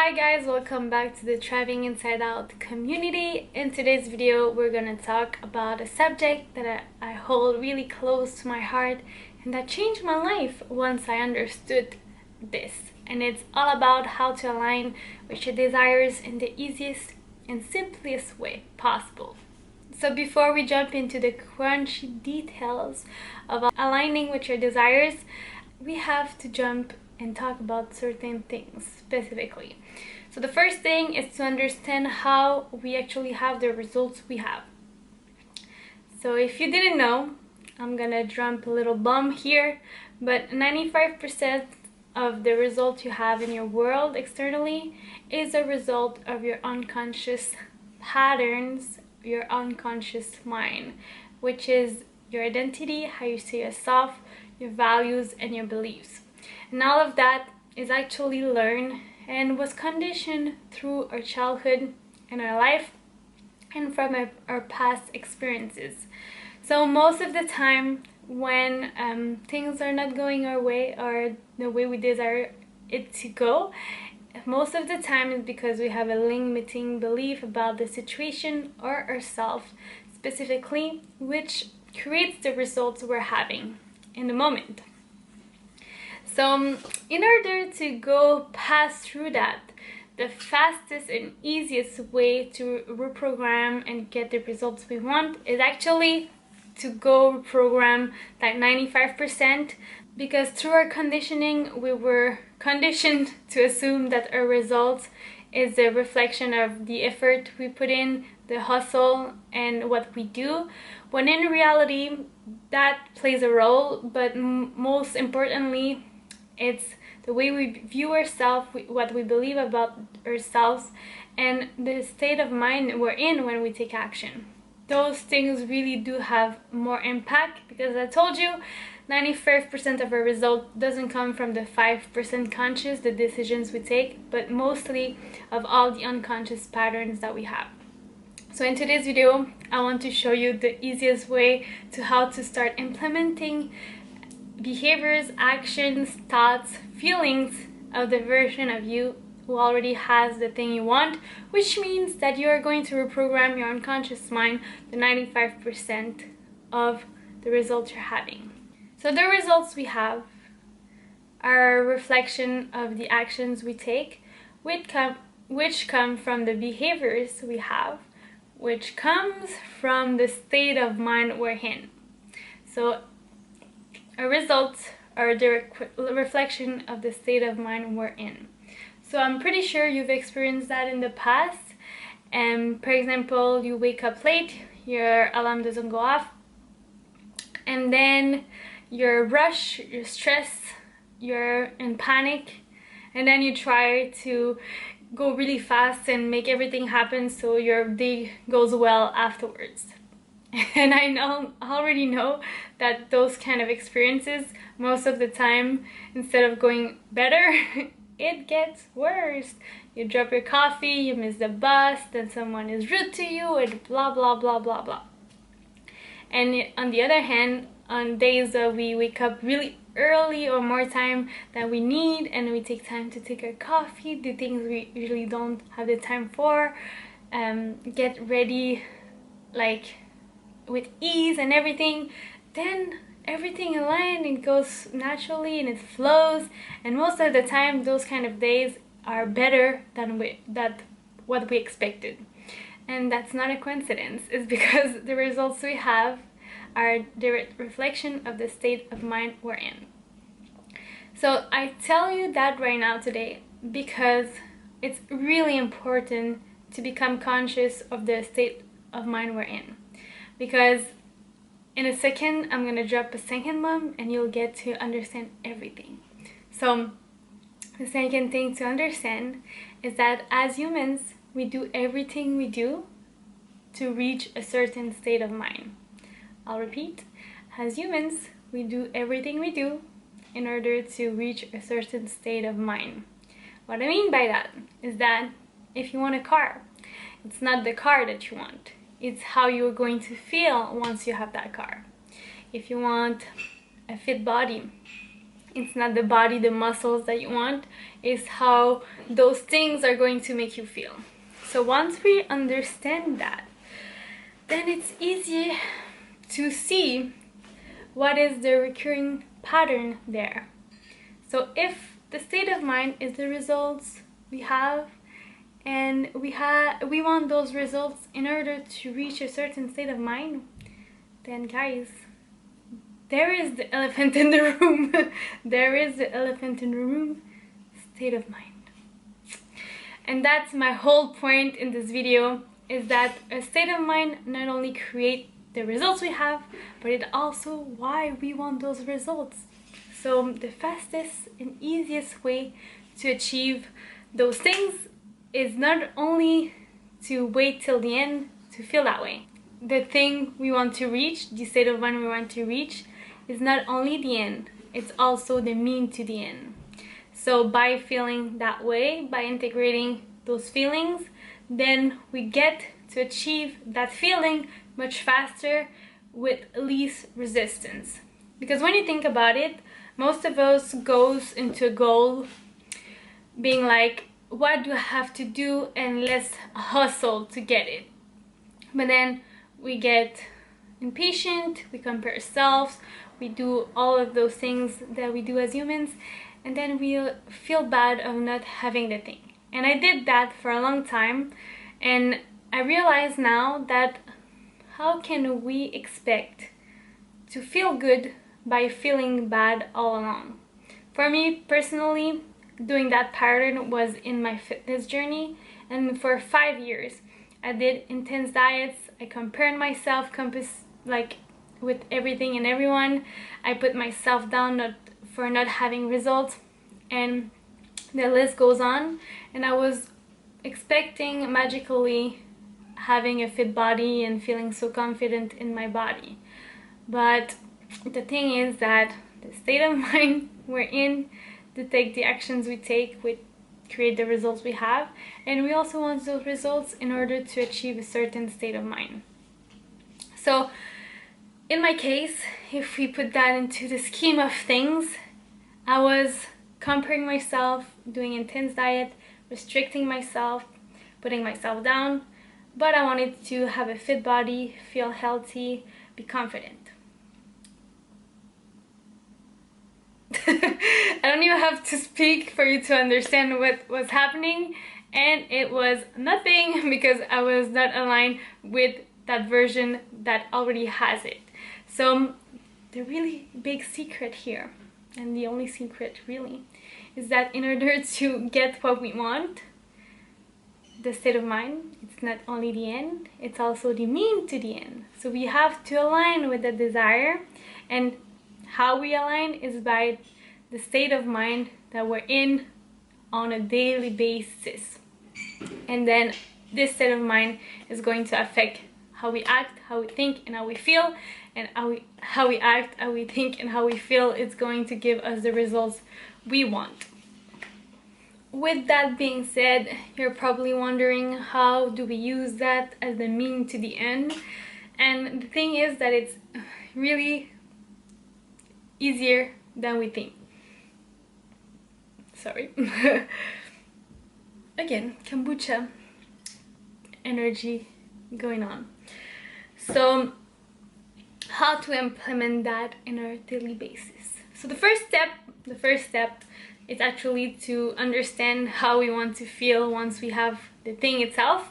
Hi guys, welcome back to the Thriving Inside Out community. In today's video, we're gonna talk about a subject that I hold really close to my heart and that changed my life once I understood this. And it's all about how to align with your desires in the easiest and simplest way possible. So before we jump into the crunchy details of aligning with your desires, we have to jump and talk about certain things specifically. So the first thing is to understand how we actually have the results we have. So if you didn't know, I'm gonna drop a little bomb here, but 95% of the results you have in your world externally is a result of your unconscious patterns, your unconscious mind, which is your identity, how you see yourself, your values, and your beliefs. And all of that is actually learned and was conditioned through our childhood and our life and from our past experiences. So most of the time when things are not going our way or the way we desire it to go, most of the time it's because we have a limiting belief about the situation or ourselves specifically, which creates the results we're having in the moment. So in order to go past through that, the fastest and easiest way to reprogram and get the results we want is actually to go reprogram that 95%, because through our conditioning we were conditioned to assume that our results is a reflection of the effort we put in, the hustle, and what we do, when in reality that plays a role, but most importantly it's the way we view ourselves, what we believe about ourselves, and the state of mind we're in when we take action. Those things really do have more impact, because I told you 95% of our result doesn't come from the 5% conscious, the decisions we take, but mostly of all the unconscious patterns that we have. So in today's video, I want to show you the easiest way to how to start implementing behaviors, actions, thoughts, feelings of the version of you who already has the thing you want, which means that you are going to reprogram your unconscious mind the 95% of the results you're having. So the results we have are a reflection of the actions we take, which come from the behaviors we have, which comes from the state of mind we're in. So our results are a direct reflection of the state of mind we're in. So I'm pretty sure you've experienced that in the past. For example, you wake up late, your alarm doesn't go off, and then you're rushed, you're stressed, you're in panic, and then you try to go really fast and make everything happen so your day goes well afterwards. And I already know that those kind of experiences, most of the time, instead of going better, it gets worse. You drop your coffee, you miss the bus, then someone is rude to you, and blah blah blah blah blah. And on the other hand, on days that we wake up really early or more time than we need, and we take time to take our coffee, do things we usually don't have the time for, get ready like with ease and everything, then everything aligns and goes naturally and it flows. And most of the time those kind of days are better than what we expected. And that's not a coincidence. It's because the results we have are a direct reflection of the state of mind we're in. So I tell you that right now today because it's really important to become conscious of the state of mind we're in. Because in a second, I'm gonna drop a second bomb and you'll get to understand everything. So the second thing to understand is that as humans, we do everything we do to reach a certain state of mind. I'll repeat, as humans, we do everything we do in order to reach a certain state of mind. What I mean by that is that if you want a car, it's not the car that you want. It's how you're going to feel once you have that car. If you want a fit body, It's not the body, the muscles that you want, it's how those things are going to make you feel. So once we understand that, then it's easy to see what is the recurring pattern there. So if the state of mind is the results we have, and we want those results in order to reach a certain state of mind, then guys, there is the elephant in the room. There is the elephant in the room, state of mind. And that's my whole point in this video, is that a state of mind not only creates the results we have, but it also why we want those results. So the fastest and easiest way to achieve those things is not only to wait till the end to feel that way. The thing we want to reach, the state of mind we want to reach, is not only the end, it's also the mean to the end. So by feeling that way, by integrating those feelings, then we get to achieve that feeling much faster with least resistance. Because when you think about it, most of us goes into a goal being like, what do I have to do, and let's hustle to get it. But then we get impatient, we compare ourselves, we do all of those things that we do as humans, and then we feel bad of not having the thing. And I did that for a long time, and I realize now that how can we expect to feel good by feeling bad all along? For me personally, doing that pattern was in my fitness journey, and for 5 years I did intense diets. I compared myself with everything and everyone. I put myself down for not having results, and the list goes on. And I was expecting magically having a fit body and feeling so confident in my body. But the thing is that the state of mind we're in to take the actions we take would create the results we have, and we also want those results in order to achieve a certain state of mind. So in my case, if we put that into the scheme of things, I was comparing myself, doing intense diet, restricting myself, putting myself down, but I wanted to have a fit body, feel healthy, be confident. I don't even have to speak for you to understand what was happening, and it was nothing because I was not aligned with that version that already has it. So the really big secret here, and the only secret really, is that in order to get what we want, the state of mind, it's not only the end, it's also the mean to the end. So we have to align with the desire, and how we align is by the state of mind that we're in on a daily basis. And then this state of mind is going to affect how we act, how we think, and how we feel. And how we act, how we think, and how we feel is going to give us the results we want. With that being said, you're probably wondering, how do we use that as the mean to the end? And the thing is that it's really easier than we think. Sorry. Again, kombucha energy going on. So how to implement that in our daily basis? So the first step is actually to understand how we want to feel once we have the thing itself.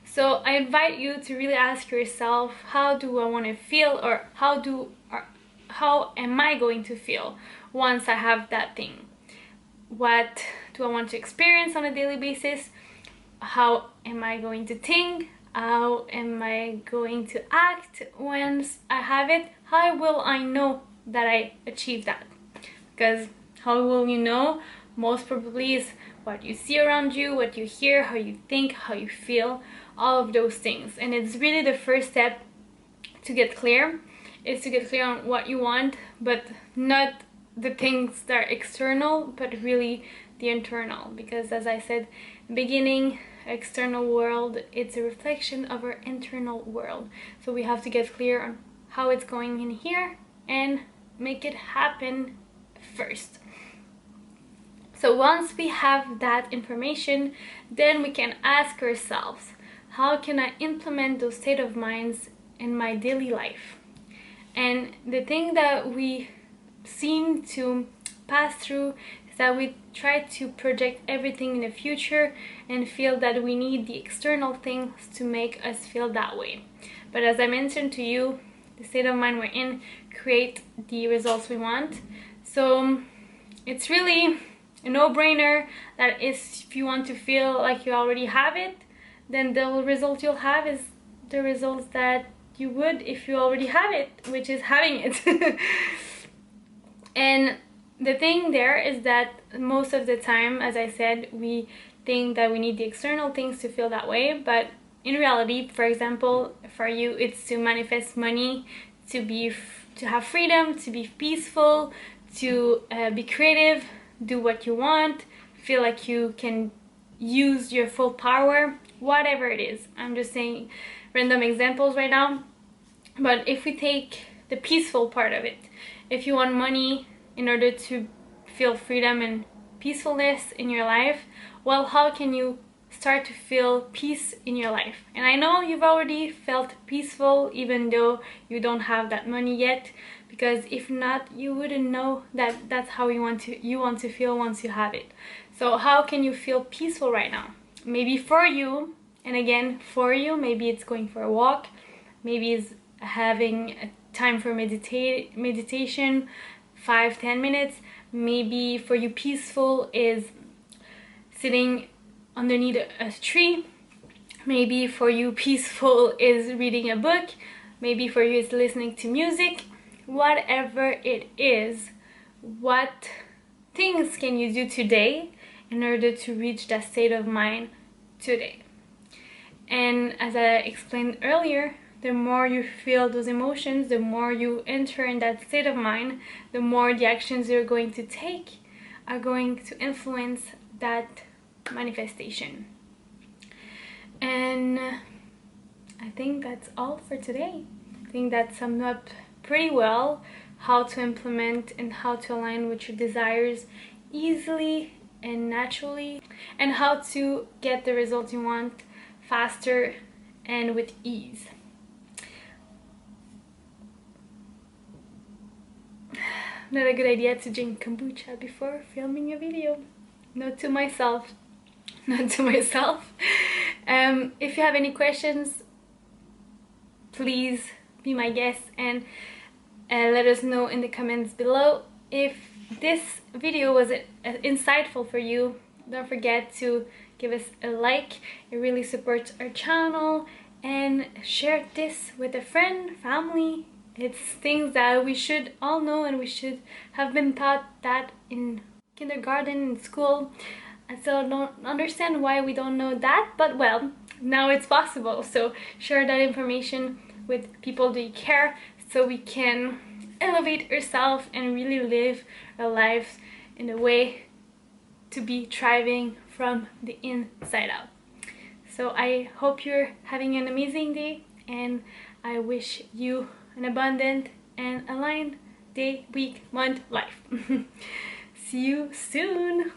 So I invite you to really ask yourself, how do I want to feel, or how am I going to feel once I have that thing? What do I want to experience on a daily basis? How am I going to think? How am I going to act once I have it? How will I know that I achieved that? Because how will you know? Most probably is what you see around you, what you hear, how you think, how you feel, all of those things. And it's really the first step to get clear, is to get clear on what you want, but not the things that are external, but really the internal. Because as I said in the beginning, external world, it's a reflection of our internal world. So we have to get clear on how it's going in here and make it happen first. So once we have that information, then we can ask ourselves, how can I implement those state of minds in my daily life? And the thing that we seem to pass through is that we try to project everything in the future and feel that we need the external things to make us feel that way. But as I mentioned to you, the state of mind we're in create the results we want. So it's really a no-brainer that if you want to feel like you already have it, then the result you'll have is the results that you would if you already have it, which is having it. And the thing there is that most of the time, as I said, we think that we need the external things to feel that way, but in reality, for example, for you it's to manifest money, to have freedom, to be peaceful, to be creative, do what you want, feel like you can use your full power, whatever it is. I'm just saying random examples right now. But if we take the peaceful part of it, if you want money in order to feel freedom and peacefulness in your life, well, how can you start to feel peace in your life? And I know you've already felt peaceful even though you don't have that money yet, because if not, you wouldn't know that that's how you want to feel once you have it. So how can you feel peaceful right now? Maybe for you, and again, for you, maybe it's going for a walk, maybe it's having a time for meditation, 5-10 minutes. Maybe for you peaceful is sitting underneath a tree. Maybe for you peaceful is reading a book. Maybe for you it's listening to music. Whatever it is, what things can you do today in order to reach that state of mind today? And as I explained earlier, the more you feel those emotions, the more you enter in that state of mind, the more the actions you're going to take are going to influence that manifestation. And I think that's all for today. I think that summed up pretty well how to implement and how to align with your desires easily and naturally, and how to get the results you want faster and with ease. Not a good idea to drink kombucha before filming a video. Note to myself. Not to myself. If you have any questions, please be my guest and let us know in the comments below. If this video was insightful for you, don't forget to give us a like. It really supports our channel, and share this with a friend, family. It's things that we should all know, and we should have been taught that in kindergarten, in school. I still don't understand why we don't know that, but well, now it's possible. So share that information with people that you care, so we can elevate ourselves and really live our lives in a way to be thriving from the inside out. So I hope you're having an amazing day, and I wish you an abundant and aligned day, week, month, life. See you soon.